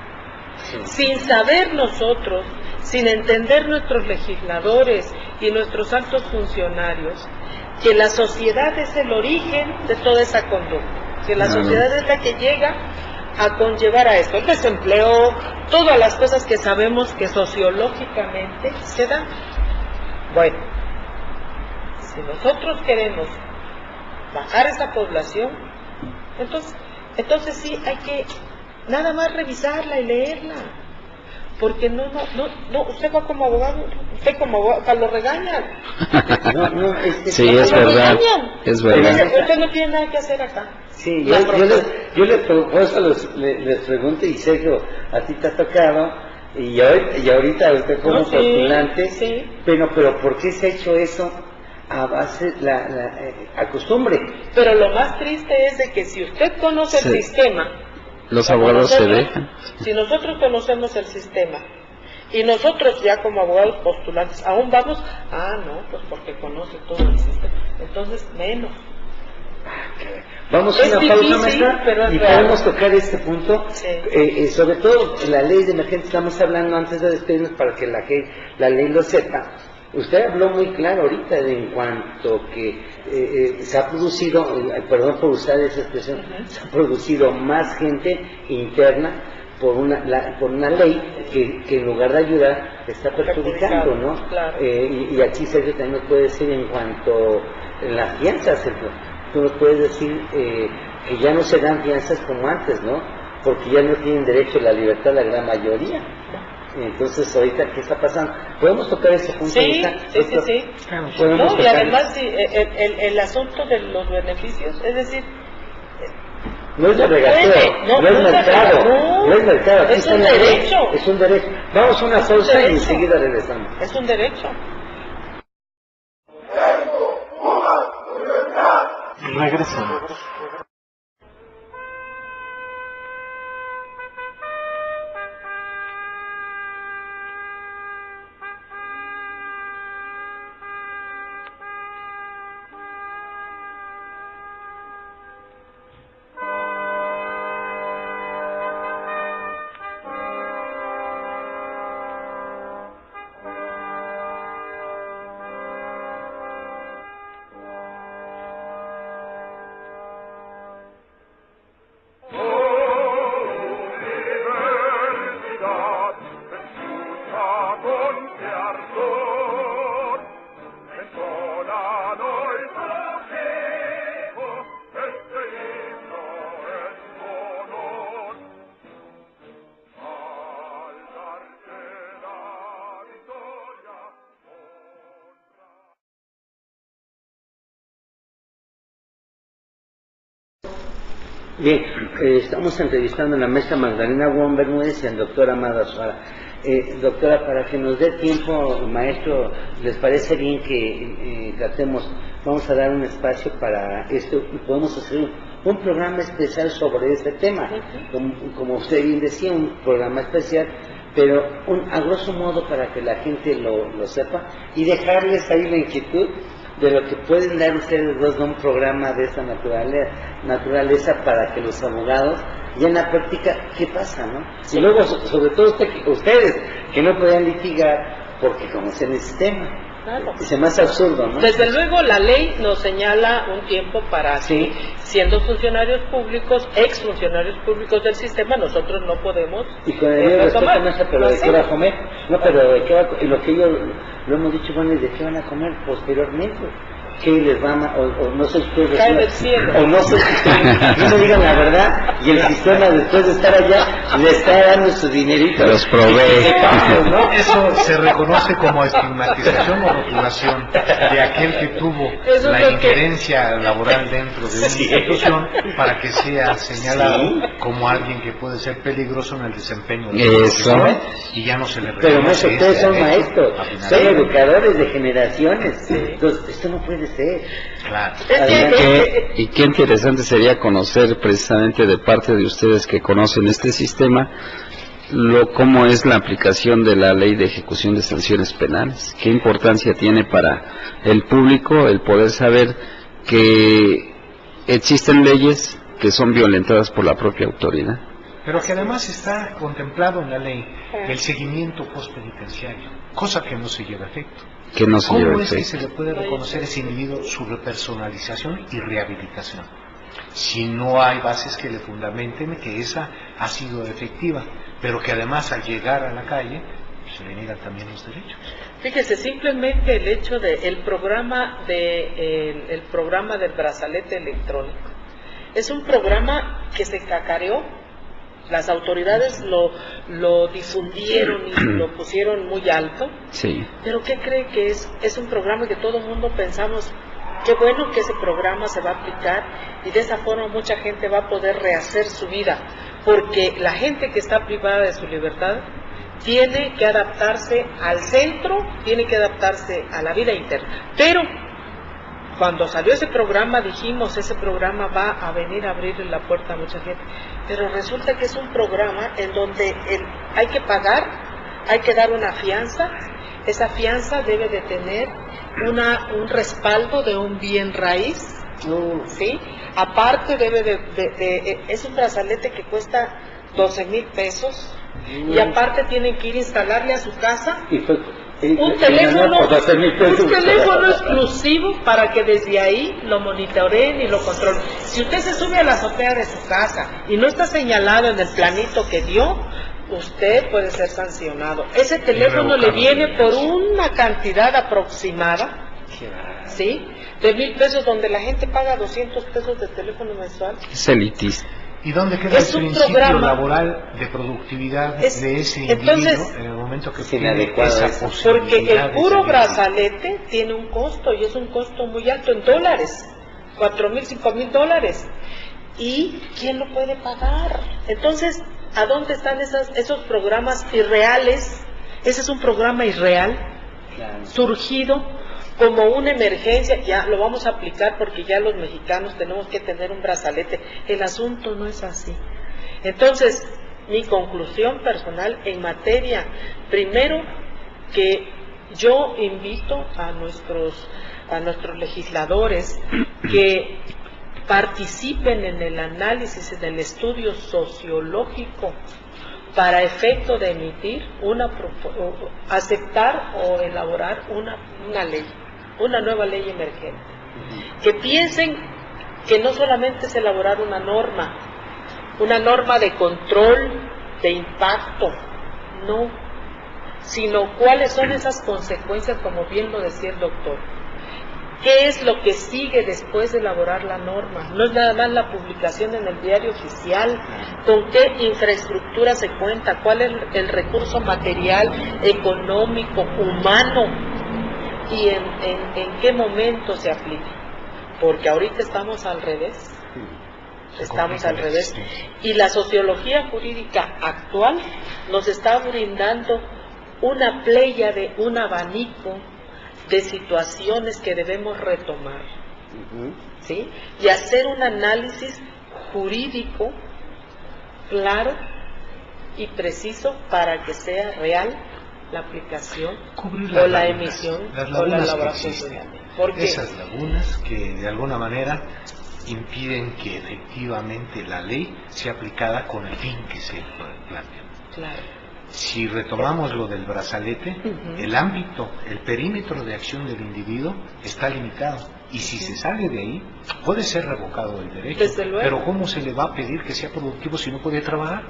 Sin saber nosotros, sin entender nuestros legisladores y nuestros altos funcionarios, que la sociedad es el origen de toda esa conducta, que la sociedad es la que llega a conllevar a esto, el desempleo, todas las cosas que sabemos que sociológicamente se dan. Bueno, si nosotros queremos bajar esa población, entonces sí hay que nada más revisarla y leerla, porque no, usted va como abogado, lo regañan. Sí, es verdad, es verdad. Usted no tiene nada que hacer acá. Sí, yo les pregunto, y Sergio, a ti te ha tocado, y ahorita usted como postulante, pero ¿por qué se ha hecho eso? a base a costumbre. Pero lo más triste es de que si usted conoce el sistema, los abogados se dejan. Si nosotros conocemos el sistema y nosotros ya como abogados postulantes aún vamos, no, pues porque conoce todo el sistema, entonces menos. Vamos a una pausa, maestra, y podemos tocar este punto, sí. Sobre todo la ley de emergencia. Estamos hablando antes de despedirnos para que la ley lo sepa. Usted habló muy claro ahorita en cuanto que se ha producido, perdón por usar esa expresión, se ha producido más gente interna por una ley que en lugar de ayudar está perjudicando, ¿no? Claro. Y aquí Sergio también nos puede decir en cuanto a las fianzas, Sergio. Tú nos puedes decir que ya no se dan fianzas como antes, ¿no? Porque ya no tienen derecho a la libertad la gran mayoría. Entonces, ahorita, ¿qué está pasando? ¿Podemos tocar ese punto? Sí, sí. ¿Podemos y además, el asunto de los beneficios, es decir... No es de regateo, no es mercado, no es mercado. Aquí es un derecho. Es un derecho. Vamos a una pausa y enseguida regresamos. Es un derecho. Regresamos. Bien, estamos entrevistando a la maestra Magdalena Wong Bermúdez y al doctor Amado Azuara. Doctora, para que nos dé tiempo, maestro, ¿les parece bien que tratemos, vamos a dar un espacio para esto y podemos hacer un programa especial sobre este tema? Como usted bien decía, un programa especial, pero a grosso modo para que la gente lo sepa y dejarles ahí la inquietud de lo que pueden dar ustedes dos de un programa de esa naturaleza para que los abogados ya en la práctica, ¿qué pasa, no? Sí. Y luego, sobre todo ustedes, que no podían litigar porque conocen el sistema. Claro. Es más absurdo, ¿no? Desde luego la ley nos señala un tiempo para que, siendo funcionarios públicos, exfuncionarios públicos del sistema, nosotros no podemos. Y con el respeto, maestra, pero ¿de qué va a comer? No, pero ¿de qué va a comer? Y lo que ellos lo hemos dicho, bueno, ¿y de qué van a comer posteriormente? ¿Qué les va a, o no sé si ustedes cae del cielo? O no sé si ustedes no me digan la verdad, y el sistema después de estar allá le está dando su dinerito. Los provee. ¿No? Eso se reconoce como estigmatización o rotulación de aquel que tuvo la injerencia laboral dentro de una institución para que sea señalado como alguien que puede ser peligroso en el desempeño de la profesión y ya no se le reconoce. Pero no, ustedes son maestros, son educadores de generaciones, entonces esto no puede ser. Claro. Y qué interesante sería conocer precisamente de parte de ustedes que conocen este sistema cómo es la aplicación de la ley de ejecución de sanciones penales, qué importancia tiene para el público el poder saber que existen leyes que son violentadas por la propia autoridad. Pero que además está contemplado en la ley el seguimiento postpenitenciario, cosa que no se lleva a efecto. ¿Cómo es que se le puede reconocer a ese individuo su repersonalización y rehabilitación? Si no hay bases que le fundamenten que esa ha sido efectiva, pero que además al llegar a la calle se le niegan también los derechos. Fíjese, simplemente el hecho de el programa del brazalete electrónico es un programa que se cacareó. Las autoridades lo difundieron y lo pusieron muy alto. Sí. Pero ¿qué cree que es? Es un programa que todo el mundo pensamos, qué bueno que ese programa se va a aplicar y de esa forma mucha gente va a poder rehacer su vida, porque la gente que está privada de su libertad tiene que adaptarse al centro, tiene que adaptarse a la vida interna. Pero Cuando salió ese programa dijimos, ese programa va a venir a abrirle la puerta a mucha gente, pero resulta que es un programa en donde hay que pagar, hay que dar una fianza, esa fianza debe de tener un respaldo de un bien raíz, ¿sí? Aparte es un brazalete que cuesta 12,000 pesos, y aparte tienen que ir a instalarle a su casa un teléfono exclusivo para que desde ahí lo monitoreen y lo controlen. Si usted se sube a la azotea de su casa y no está señalado en el planito que dio, usted puede ser sancionado. Ese teléfono le viene por una cantidad aproximada, ¿sí?, de 1,000 pesos, donde la gente paga 200 pesos de teléfono mensual. Es elitista. ¿Y dónde queda el principio laboral de productividad de ese individuo en el momento que tiene esa posibilidad? Porque el puro brazalete tiene un costo, y es un costo muy alto en dólares, $4,000, $5,000, y ¿quién lo puede pagar? Entonces, ¿a dónde están esos programas irreales? Ese es un programa irreal, surgido como una emergencia. Ya lo vamos a aplicar porque ya los mexicanos tenemos que tener un brazalete. El asunto no es así. Entonces, mi conclusión personal en materia, primero, que yo invito a nuestros legisladores que participen en el análisis, en el estudio sociológico para efecto de emitir aceptar o elaborar una ley, una nueva ley emergente. Que piensen que no solamente es elaborar una norma de control, de impacto, no, sino cuáles son esas consecuencias, como bien lo decía el doctor. ¿Qué es lo que sigue después de elaborar la norma? No es nada más la publicación en el diario oficial. ¿Con qué infraestructura se cuenta? ¿Cuál es el recurso material, económico, humano? ¿Y en qué momento se aplica? Porque ahorita estamos al revés. Estamos al revés. Y la sociología jurídica actual nos está brindando una pléyade, un abanico de situaciones que debemos retomar, ¿sí? Y hacer un análisis jurídico claro y preciso para que sea real la aplicación o la emisión o la elaboración de la ley. Porque esas lagunas que de alguna manera impiden que efectivamente la ley sea aplicada con el fin que se plantea. Claro. Si retomamos lo del brazalete, el ámbito, el perímetro de acción del individuo está limitado, y si se sale de ahí, puede ser revocado el derecho. Desde luego. Pero ¿cómo se le va a pedir que sea productivo si no puede trabajar?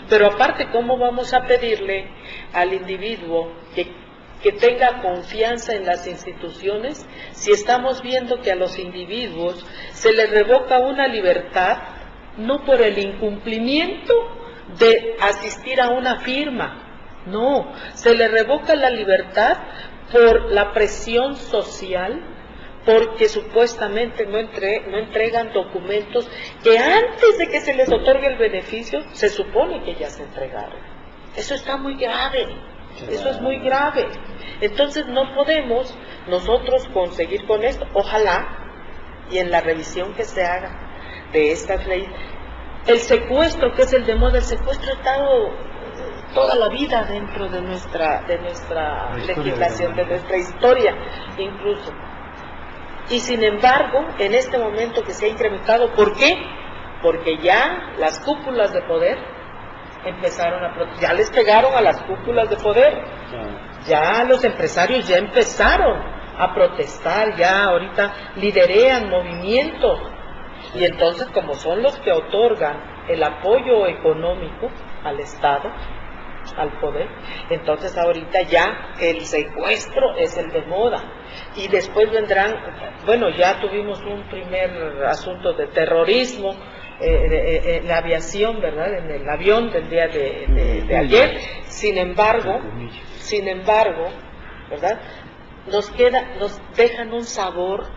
Pero aparte, ¿cómo vamos a pedirle al individuo que tenga confianza en las instituciones si estamos viendo que a los individuos se les revoca una libertad no por el incumplimiento de asistir a una firma? No, se le revoca la libertad por la presión social, porque supuestamente no entregan documentos que antes de que se les otorgue el beneficio se supone que ya se entregaron. Eso está muy grave, eso es muy grave. Entonces no podemos nosotros conseguir con esto. Ojalá, y en la revisión que se haga de estas leyes, el secuestro, que es el de moda, el secuestro ha estado toda la vida dentro de nuestra legislación, de nuestra historia incluso. Y sin embargo, en este momento que se ha incrementado, ¿por qué? Porque ya las cúpulas de poder empezaron a protestar, ya les pegaron a las cúpulas de poder, ya los empresarios ya empezaron a protestar, ya ahorita liderean movimientos. Y entonces, como son los que otorgan el apoyo económico al Estado, al poder, entonces ahorita ya el secuestro es el de moda. Y después vendrán, bueno, ya tuvimos un primer asunto de terrorismo, en la aviación, ¿verdad?, en el avión del día de ayer. Sin embargo, ¿verdad?, nos dejan un sabor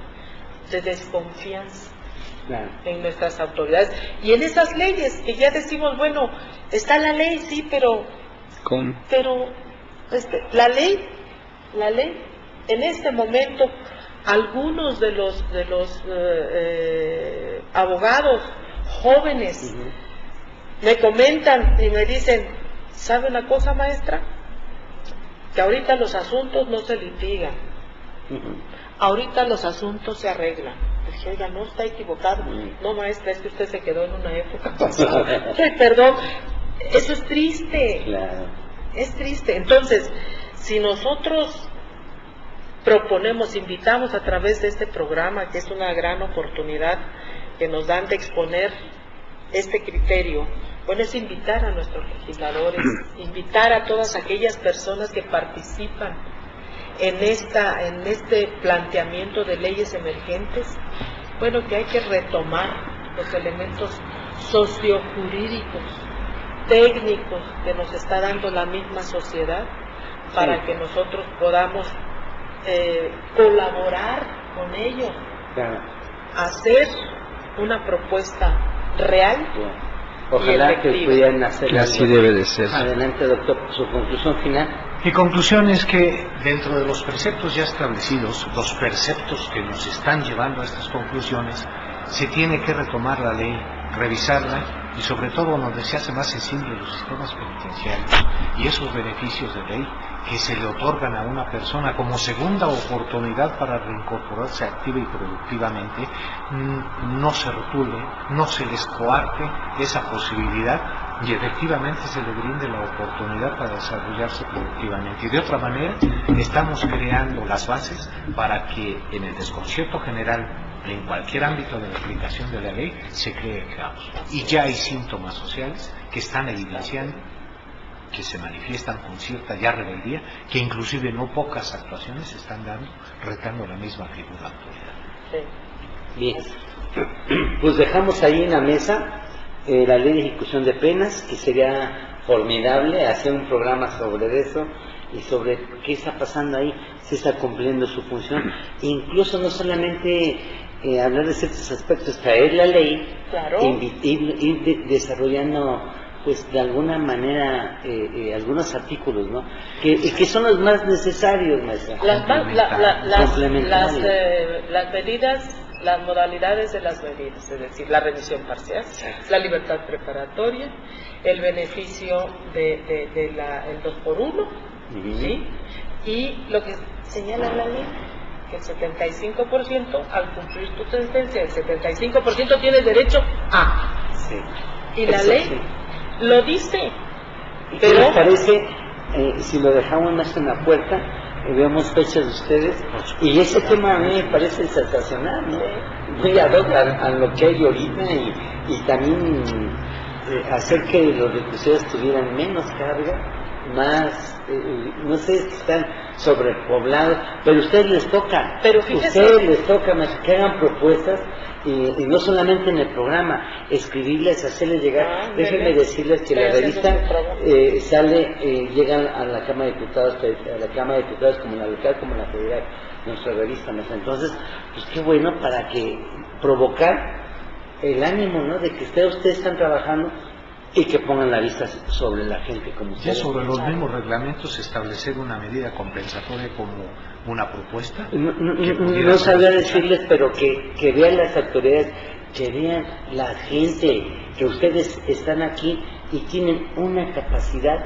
de desconfianza en nuestras autoridades y en esas leyes que ya decimos, bueno, está la ley, sí, pero la ley en este momento algunos de los abogados jóvenes me comentan y me dicen, ¿sabe una cosa, maestra? Que ahorita los asuntos no se litigan, ahorita los asuntos se arreglan. Dije, oiga, no está equivocado. No, maestra, es que usted se quedó en una época pasada. Perdón, eso es triste. Claro. Es triste. Entonces, si nosotros proponemos, invitamos a través de este programa, que es una gran oportunidad que nos dan de exponer este criterio, bueno, es invitar a nuestros legisladores, invitar a todas aquellas personas que participan en este planteamiento de leyes emergentes, bueno, que hay que retomar los elementos sociojurídicos, técnicos que nos está dando la misma sociedad para que nosotros podamos colaborar con ellos, hacer una propuesta real. Ojalá que pudieran hacerlo. Así debe de ser. Adelante, doctor, su conclusión final. Mi conclusión es que dentro de los preceptos ya establecidos, los preceptos que nos están llevando a estas conclusiones, se tiene que retomar la ley, revisarla y sobre todo donde se hace más sensible los sistemas penitenciarios y esos beneficios de ley que se le otorgan a una persona como segunda oportunidad para reincorporarse activa y productivamente, no se rotule, no se les coarte esa posibilidad y efectivamente se le brinde la oportunidad para desarrollarse productivamente. Y de otra manera, estamos creando las bases para que en el desconcierto general, en cualquier ámbito de la aplicación de la ley, se cree el caos. Y ya hay síntomas sociales que están evidenciando que se manifiestan con cierta ya rebeldía, que inclusive no pocas actuaciones se están dando, retando la misma figura de autoridad. Sí. Bien, pues dejamos ahí en la mesa la ley de ejecución de penas, que sería formidable hacer un programa sobre eso y sobre qué está pasando ahí, si está cumpliendo su función, incluso no solamente hablar de ciertos aspectos, traer la ley, claro, ir desarrollando pues de alguna manera algunos artículos, ¿no? Que son los más necesarios, maestra. Las medidas, las modalidades de las medidas, es decir, la remisión parcial, la libertad preparatoria, el beneficio el 2x1, ¿sí? Y lo que señala la ley, que el 75%, al cumplir tu sentencia, el 75% tiene derecho a. Sí. Y la ley lo dice. ¿Y qué les parece si lo dejamos más en la puerta? Vemos fechas de ustedes, y ese tema a mí me parece sensacional, ¿no? Muy ad hoc a lo que hay ahorita, y también hacer que los reclusorios tuvieran menos carga, más, no sé, están sobrepoblados, pero a ustedes les toca, que hagan propuestas, y no solamente en el programa, escribirles, hacerles llegar. Déjenme decirles que la revista llegan a la Cámara de Diputados, como la local como la federal, nuestra revista. Entonces, pues qué bueno, para que provocar el ánimo, ¿no?, de que ustedes están trabajando y que pongan la vista sobre la gente como ustedes. Ya sobre los mismos reglamentos, establecer una medida compensatoria como una propuesta. No sabría decirles, pero que vean las autoridades, que vean la gente, que ustedes están aquí y tienen una capacidad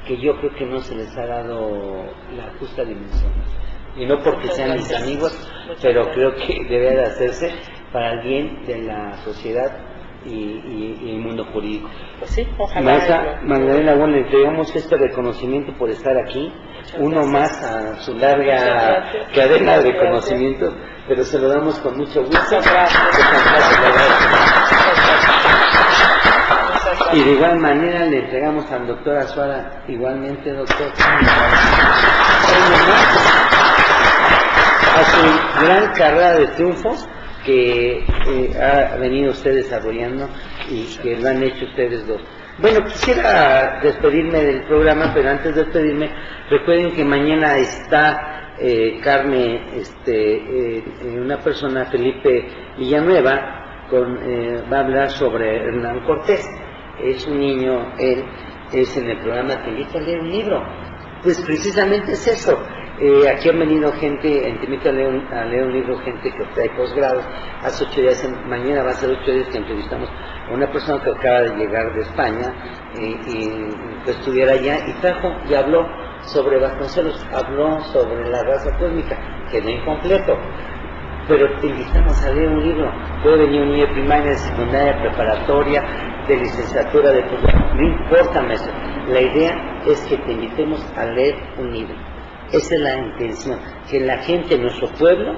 que yo creo que no se les ha dado la justa dimensión. Y no porque sean mis amigos, pero creo que debe de hacerse para el bien de la sociedad y el mundo jurídico. Pues sí, ojalá. Maestra Magdalena, bueno, le entregamos este reconocimiento por estar aquí, uno más a su larga cadena de reconocimientos, pero se lo damos con mucho gusto. Muchas gracias. Y de igual manera le entregamos al doctor Azuara, igualmente, doctor, a su gran carrera de triunfos que ha venido usted desarrollando y que lo han hecho ustedes dos. Bueno, quisiera despedirme del programa, pero antes de despedirme, recuerden que mañana está una persona, Felipe Villanueva, va a hablar sobre Hernán Cortés. Es un niño, él es en el programa Te invito a leer un libro. Pues precisamente es eso, Aquí han venido gente, te invito a leer un libro, gente que trae posgrados. Hace 8 días, mañana va a ser 8 días que entrevistamos a una persona que acaba de llegar de España y pues estudiar allá y trajo y habló sobre Vasconcelos, habló sobre la raza cósmica, quedó incompleto. Pero te invitamos a leer un libro. Puede venir un niño de primaria, de secundaria, preparatoria, de licenciatura, de posgrado, no importa eso. La idea es que te invitemos a leer un libro. Esa es la intención, que la gente en nuestro pueblo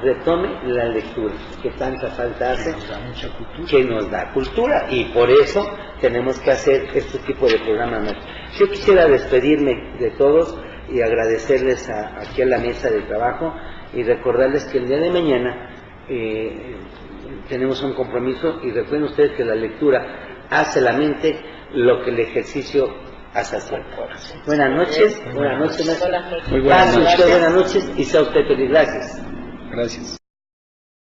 retome la lectura, que tanta falta hace, que nos da cultura, y por eso tenemos que hacer este tipo de programas. Yo quisiera despedirme de todos y agradecerles aquí a la mesa de trabajo y recordarles que el día de mañana tenemos un compromiso, y recuerden ustedes que la lectura hace la mente lo que el ejercicio hace hacia el corazón. Buenas noches, buenas noches, muy buenas noches. Buenas noches y sea usted feliz. Gracias. Gracias.